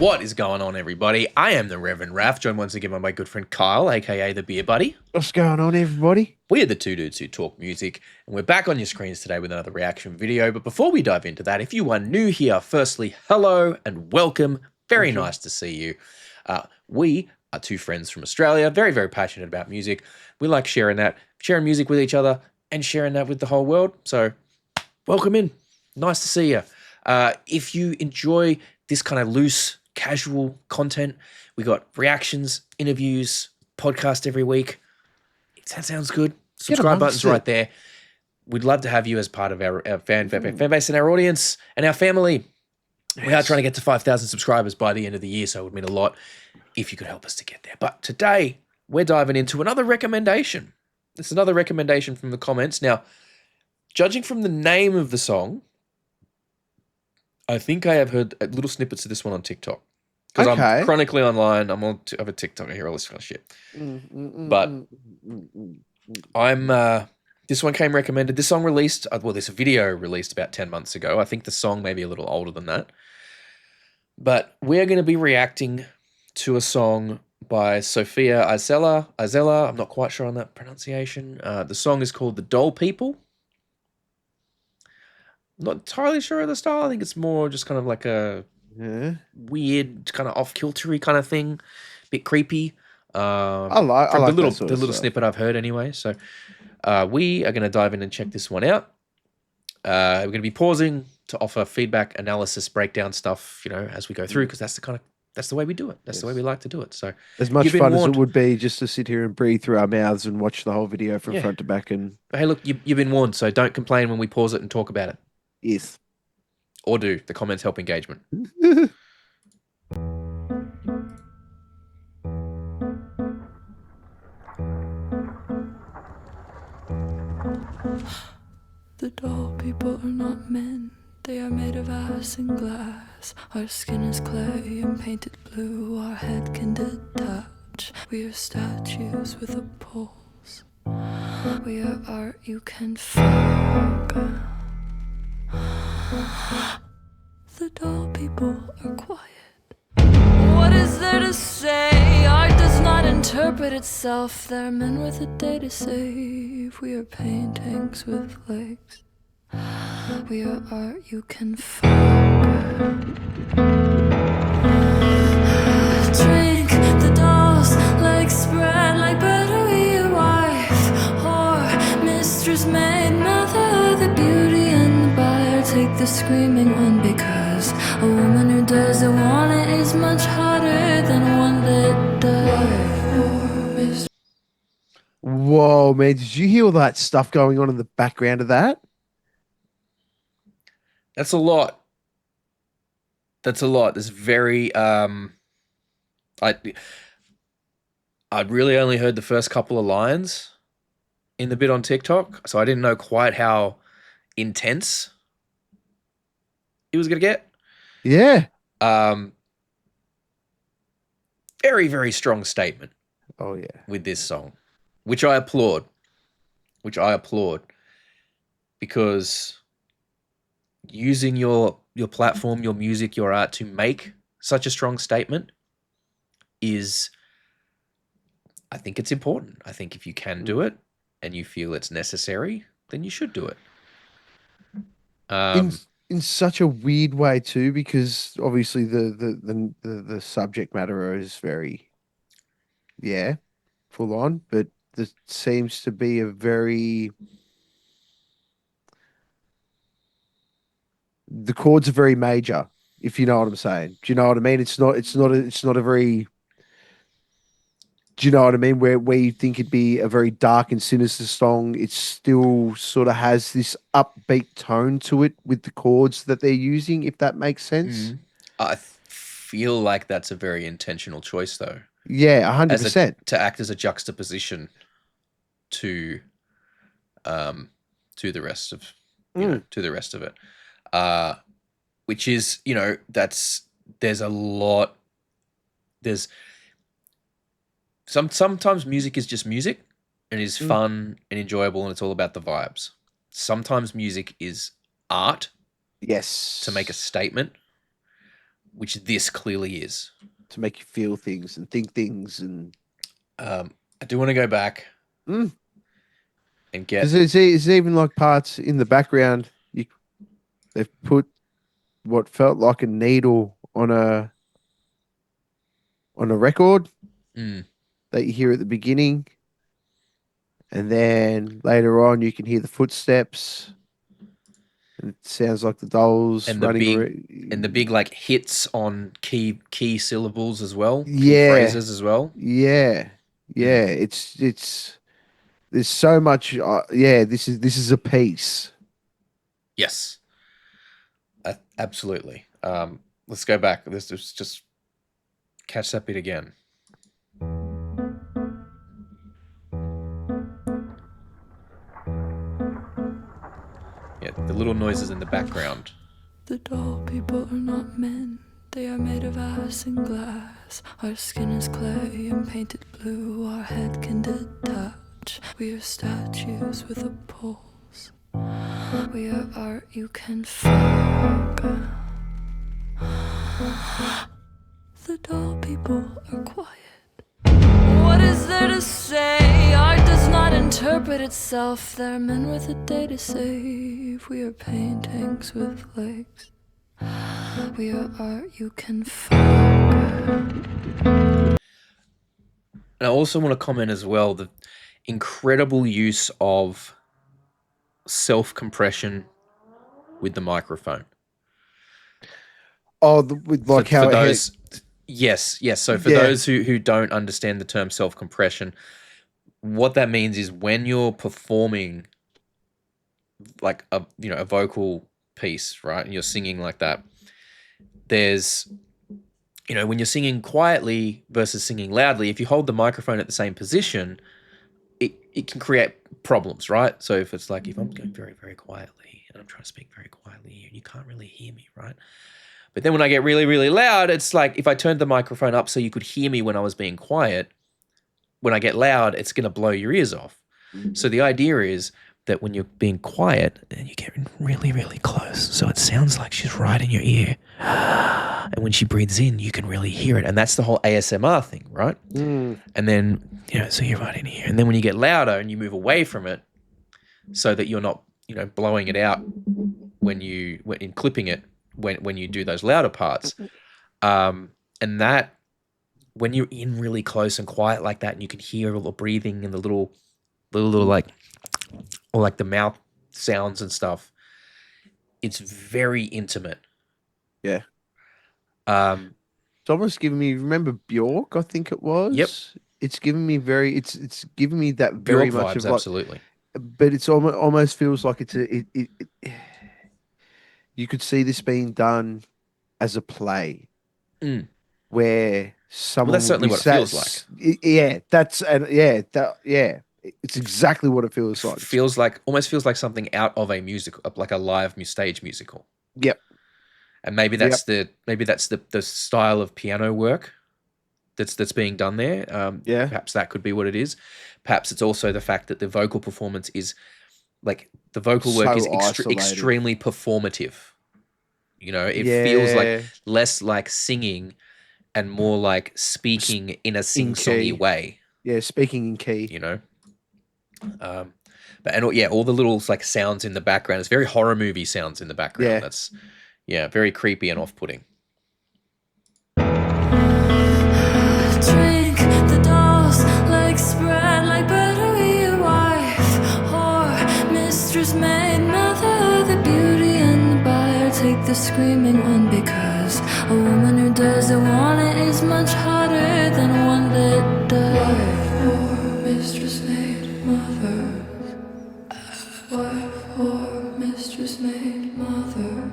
What is going on, everybody? I am the Reverend Raff, joined once again by my good friend Kyle, aka the Beer Buddy. What's going on, everybody? We are the two dudes who talk music, and we're back on your screens today with another reaction video. But before we dive into that, if you are new here, firstly, hello and welcome. Very nice to see you. We are two friends from Australia, very, very passionate about music. We like sharing music with each other and sharing that with the whole world. So welcome in. Nice to see you. If you enjoy this kind of loose, casual content, we got reactions, interviews, podcast every week. If that sounds good, subscribe button's right there. We'd love to have you as part of our fan base and our audience and our family. Yes. We are trying to get to 5,000 subscribers by the end of the year, so it would mean a lot if you could help us to get there. But today, we're diving into another recommendation. It's another recommendation from the comments. Now, judging from the name of the song, I think I have heard little snippets of this one on TikTok. Because I'm chronically online. I'm on a TikTok. I hear all this kind of shit. But this one came recommended. This song released, this video released about 10 months ago. I think the song may be a little older than that. But we're going to be reacting to a song by Sofia Isella. I'm not quite sure on that pronunciation. The song is called The Doll People. I'm not entirely sure of the style. I think it's more just kind of like a weird, kind of off-kiltery kind of thing. Bit creepy. I like the little snippet I've heard anyway. So we are going to dive in and check this one out. We're going to be pausing to offer feedback, analysis, breakdown stuff, as we go through, because that's the way we do it. That's the way we like to do it. So as much fun as it would be just to sit here and breathe through our mouths and watch the whole video from front to back. And hey, look, you've been warned, so don't complain when we pause it and talk about it. Yes. Or do. The comments help engagement. The doll people are not men. They are made of ice and glass. Our skin is clay and painted blue. Our head can detach. We are statues with a pulse. We are art you can fuck. The doll people are quiet. What is there to say? Art does not interpret itself. There are men with a day to save. We are paintings with legs. We are art you can fuck. Drink the dolls, legs spread like butter. We are wife, whore, mistress, maid, mother, the beauty and the buyer. Take the screaming one, because a woman who doesn't want it is much harder than one that does. Whoa, man, did you hear all that stuff going on in the background of that? That's a lot. That's a lot. There's very I'd really only heard the first couple of lines in the bit on TikTok, so I didn't know quite how intense it was gonna get. Yeah. Very, very strong statement. Oh yeah. With this song, which I applaud. Because using your platform, your music, your art to make such a strong statement is, I think it's important. I think if you can do it and you feel it's necessary, then you should do it. In such a weird way too, because obviously the subject matter is very full on, but there seems to be a very the chords are very major, if you know what I'm saying. Do you know what I mean? It's not a very, do you know what I mean? Where you think it'd be a very dark and sinister song, it still sort of has this upbeat tone to it with the chords that they're using, if that makes sense. I feel like that's a very intentional choice, though. Yeah, 100%. To act as a juxtaposition to the rest of to the rest of it. Which is, there's a lot, sometimes music is just music and is fun and enjoyable and it's all about the vibes. Sometimes music is art. Yes. To make a statement. which this clearly is. To make you feel things and think things, and I do want to go back and get. Because there's even like parts in the background. They've put what felt like a needle on a record that you hear at the beginning, and then later on you can hear the footsteps, and it sounds like the dolls and running the big like hits on key syllables as well, key Yeah. phrases as well. Yeah, it's there's so much. This is a piece. Yes, absolutely. Let's go back. Let's just catch that bit again. Yeah, the little noises in the background. The doll people are not men. They are made of ice and glass. Our skin is clay and painted blue. Our head can detach. We are statues with a pulse. We are art you can focus. The doll people are quiet. What is there to say? Art does not interpret itself. There are men with a day to save. We are paintings with legs. We are art you can focus. And I also want to comment as well the incredible use of self-compression with the microphone. Oh, with like for how those, yes. So for those who don't understand the term self-compression, what that means is when you're performing like a vocal piece, right, and you're singing like that, there's when you're singing quietly versus singing loudly, if you hold the microphone at the same position, it can create problems, right? So if it's like if I'm going very, very quietly and I'm trying to speak very quietly and you can't really hear me, right? But then when I get really, really loud, it's like if I turned the microphone up so you could hear me when I was being quiet, when I get loud, it's going to blow your ears off. So the idea is that when you're being quiet and you get really, really close, so it sounds like she's right in your ear. And when she breathes in, you can really hear it. And that's the whole ASMR thing, right? And then, so you're right in here. And then when you get louder and you move away from it so that you're not, blowing it out when in clipping it, when you do those louder parts. And that, when you're in really close and quiet like that and you can hear all the breathing and the little like, or like the mouth sounds and stuff, it's very intimate. Yeah. It's almost giving me, remember Bjork, I think it was? Yep. It's giving me it's giving me that very Bjork much vibes, of like, absolutely. But it's almost feels like you could see this being done as a play where someone that's certainly what it feels like. It's exactly what it feels like. Almost feels like something out of a musical, like a live stage musical. Yep. And maybe that's the style of piano work that's being done there. Perhaps that could be what it is. Perhaps it's also the fact that the vocal performance is like the vocal work is extremely performative. It feels like less like singing and more like speaking in a sing-songy way. Yeah, speaking in key. All the little like sounds in the background. It's very horror movie sounds in the background. Yeah. That's very creepy and off-putting. Drink the dolls, legs spread like buttery wife, whore, mistress, maid, mother, the beauty and the buyer. Take the screaming one because a woman who doesn't want it is much harder than one that does. Whore, mistress, maid, mother. Wife, whore, mistress, maid, mother.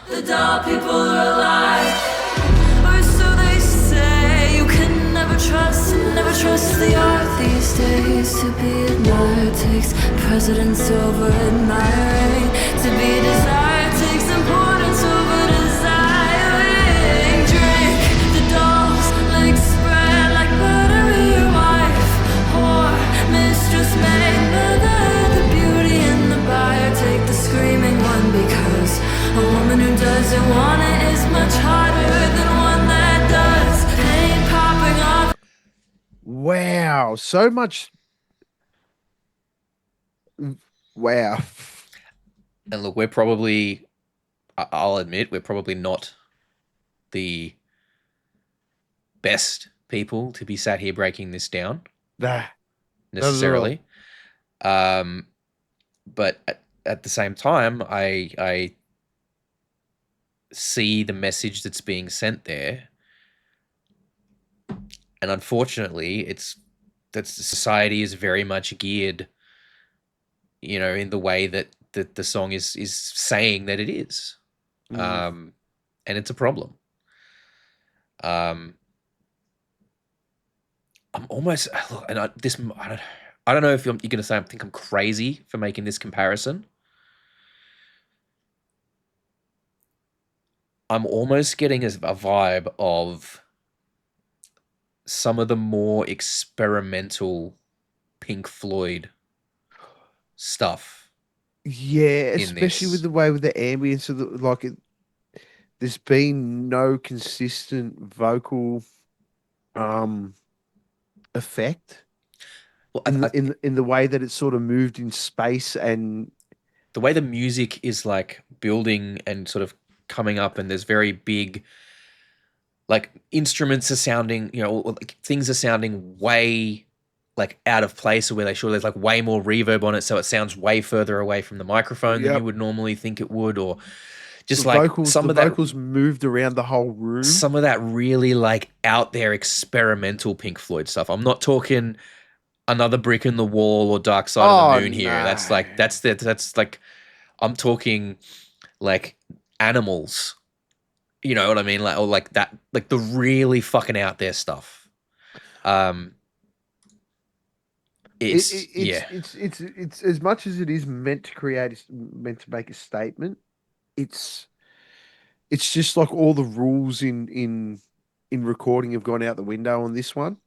The doll people are alive, or so they say. You can never trust the art these days. To be admired takes precedence over admiring. To be desired takes importance over desiring. Drink the dolls, legs spread like buttery wife, whore, mistress, maid, mother, the beauty and the buyer. Wow, so much. Wow. And look, we're probably, I'll admit, we're probably not the best people to be sat here breaking this down Nah, not at all. necessarily. But at the same time, I see the message that's being sent there, and unfortunately, that society is very much geared, in the way that the song is saying that it is, and it's a problem. I'm almost look, and I don't know if you're going to say I think I'm crazy for making this comparison. I'm almost getting a vibe of some of the more experimental Pink Floyd stuff. Yeah, especially this. with the way with the ambience of there's been no consistent vocal effect Well, in the way that it's sort of moved in space and the way the music is like building and sort of coming up, and there's very big, like, instruments are sounding, like things are sounding way like out of place, or where they should. There's like way more reverb on it, so it sounds way further away from the microphone than you would normally think it would, or just like the vocals moved around the whole room. Some of that really like out there experimental Pink Floyd stuff. I'm not talking Another Brick in the Wall or Dark Side of the Moon here. No. That's like I'm talking like Animals. You know what I mean? Like, or like that, like the really fucking out there stuff. It's as much as it is meant to meant to make a statement. It's just like all the rules in recording have gone out the window on this one.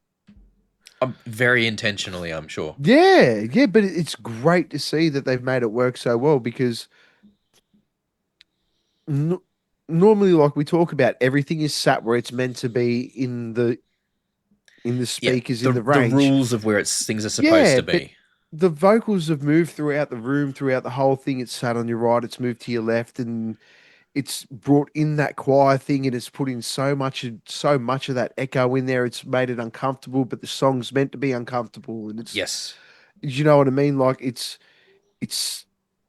Very intentionally, I'm sure. Yeah, but it's great to see that they've made it work so well, because normally, like we talk about, everything is sat where it's meant to be in the speakers, in the range. The rules of where things are supposed to be. The vocals have moved throughout the room, throughout the whole thing. It's sat on your right, it's moved to your left, and it's brought in that choir thing, and it's put in so much of that echo in there. It's made it uncomfortable, but the song's meant to be uncomfortable, and it's yes. You know what I mean? Like it's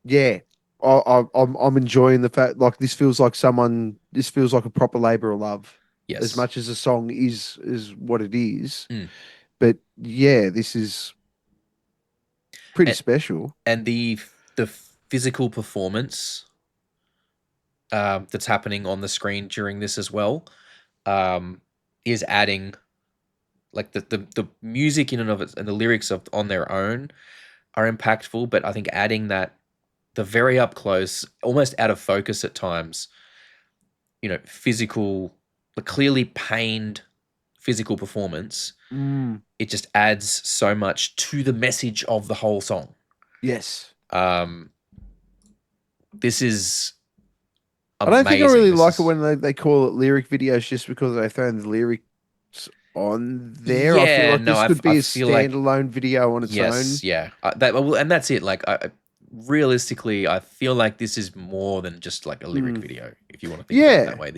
yeah. I'm enjoying the fact, like, this feels like a proper labor of love. Yes. As much as the song is what it is. But yeah, this is pretty special. And the physical performance that's happening on the screen during this as well is adding, like, the music in and of it, and the lyrics on their own are impactful, but I think adding that, the very up close, almost out of focus at times, physical, like clearly pained physical performance, it just adds so much to the message of the whole song. Yes. This is amazing. I don't think I really like it when they call it lyric videos, just because they throw the lyrics on there. Yeah, I feel like no, this could be I a feel like- standalone video on its own. Yeah. And that's it. Like, realistically, I feel like this is more than just like a lyric video, if you want to think about it that way.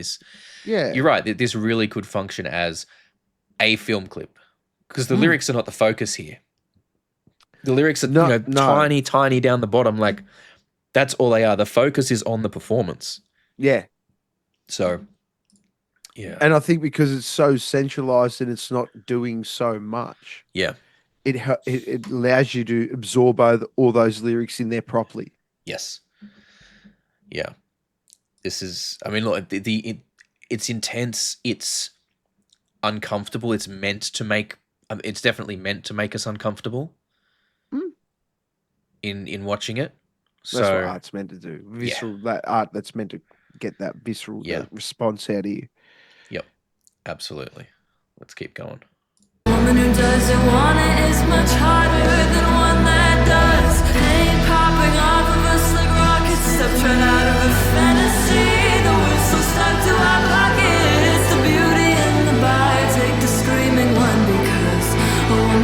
You're right. This really could function as a film clip, because the lyrics are not the focus here. The lyrics are tiny, tiny down the bottom. Like, that's all they are. The focus is on the performance. Yeah. So, yeah. And I think because it's so centralized and it's not doing so much. Yeah. It allows you to absorb all those lyrics in there properly. Yes. Yeah. This is, I mean, look, it's intense. It's uncomfortable. It's meant to make, it's definitely meant to make us uncomfortable in watching it. So, that's what art's meant to do. Visceral, that art that's meant to get that visceral that response out of you. Yep. Absolutely. Let's keep going. Woman who doesn't want it is much harder than one that does. Pain popping off of us like rockets, stuff right out of a fantasy. The whistle stuck to our pockets. The beauty and the buyer take the screaming one, because a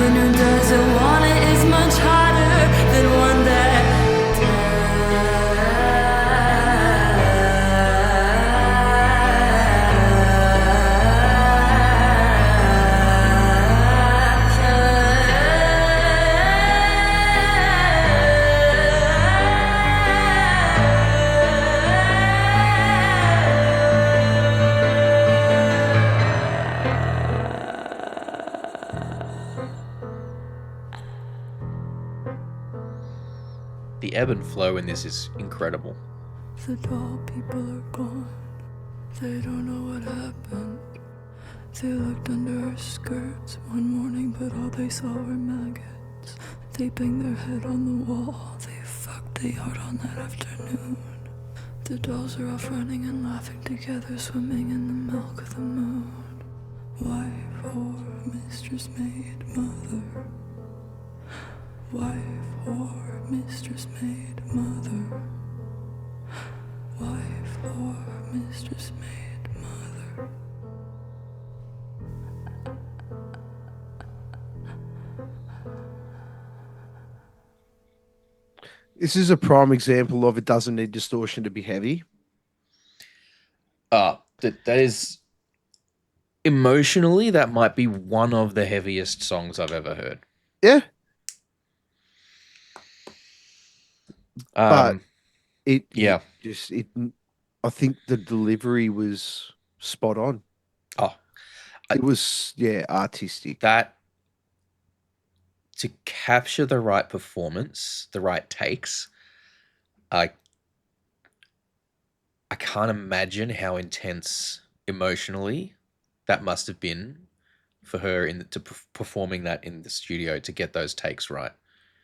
The ebb and flow in this is incredible. The doll people are gone. They don't know what happened. They looked under her skirts one morning, but all they saw were maggots. They banged their head on the wall. They fucked the yard on that afternoon. The dolls are off running and laughing together, swimming in the milk of the moon. Wife, whore, mistress, maid, mother. Wife, whore, mistress, maid, mother. Wife, whore, mistress, maid, mother. This is a prime example of it doesn't need distortion to be heavy. That is emotionally, that might be one of the heaviest songs I've ever heard. Yeah. But I think the delivery was spot on. It was artistic. That to capture the right performance, the right takes, I can't imagine how intense emotionally that must have been for her performing that in the studio to get those takes right.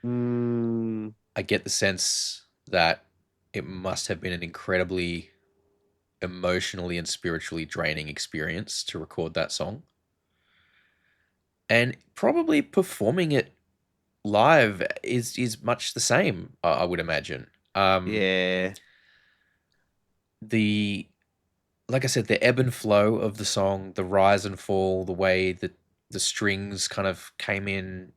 I get the sense that it must have been an incredibly emotionally and spiritually draining experience to record that song. And probably performing it live is much the same, I would imagine. Yeah. Like I said, the ebb and flow of the song, the rise and fall, the way that the strings kind of came in,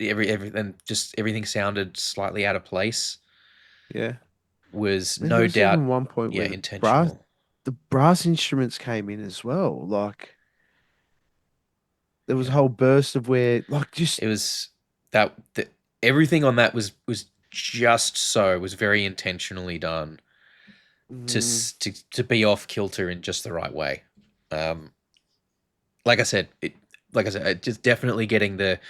everything sounded slightly out of place. Yeah. Was There no doubt even one point where intentional. The brass instruments came in as well. Like there was a whole burst of where it was that everything on that was just so, was very intentionally done to be off kilter in just the right way. Like I said, just definitely getting the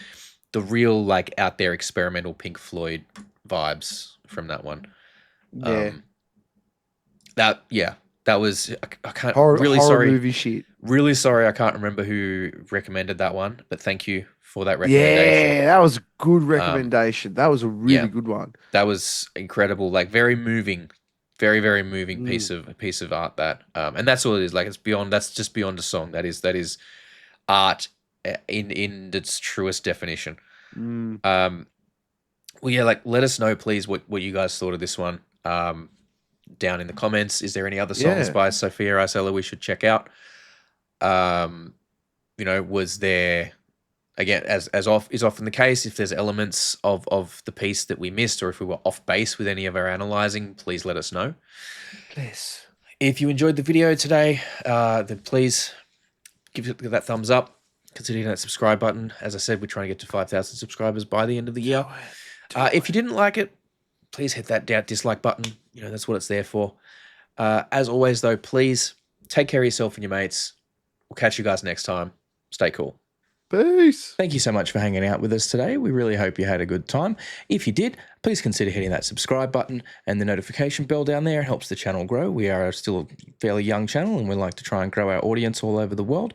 real like out there experimental Pink Floyd vibes from that one. That was I can't really horror sorry movie shit. Really sorry I can't remember who recommended that one, but thank you for that recommendation. Yeah, that was a good recommendation. That was a really good one. That was incredible, like very moving, very very moving piece of art that. And that's all it is. Like that's just beyond a song. That is art in its truest definition. Well, yeah, like let us know please what you guys thought of this one. Down in the comments. Is there any other songs by Sofia Isella we should check out? Was there, again, as is often the case, if there's elements of the piece that we missed, or if we were off base with any of our analyzing, please let us know. Please. If you enjoyed the video today, then please give it that thumbs up. Consider hitting that subscribe button. As I said, we're trying to get to 5,000 subscribers by the end of the year. If you didn't like it, please hit that dislike button. That's what it's there for. As always, though, please take care of yourself and your mates. We'll catch you guys next time. Stay cool. Peace. Thank you so much for hanging out with us today. We really hope you had a good time. If you did, please consider hitting that subscribe button and the notification bell down there. It helps the channel grow. We are still a fairly young channel and we like to try and grow our audience all over the world.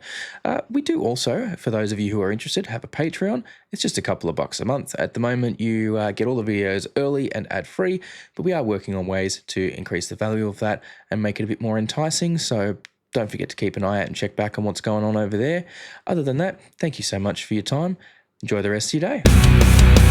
We do also, for those of you who are interested, have a Patreon. It's just a couple of bucks a month. At the moment, you get all the videos early and ad-free, but we are working on ways to increase the value of that and make it a bit more enticing. So don't forget to keep an eye out and check back on what's going on over there. Other than that, thank you so much for your time. Enjoy the rest of your day.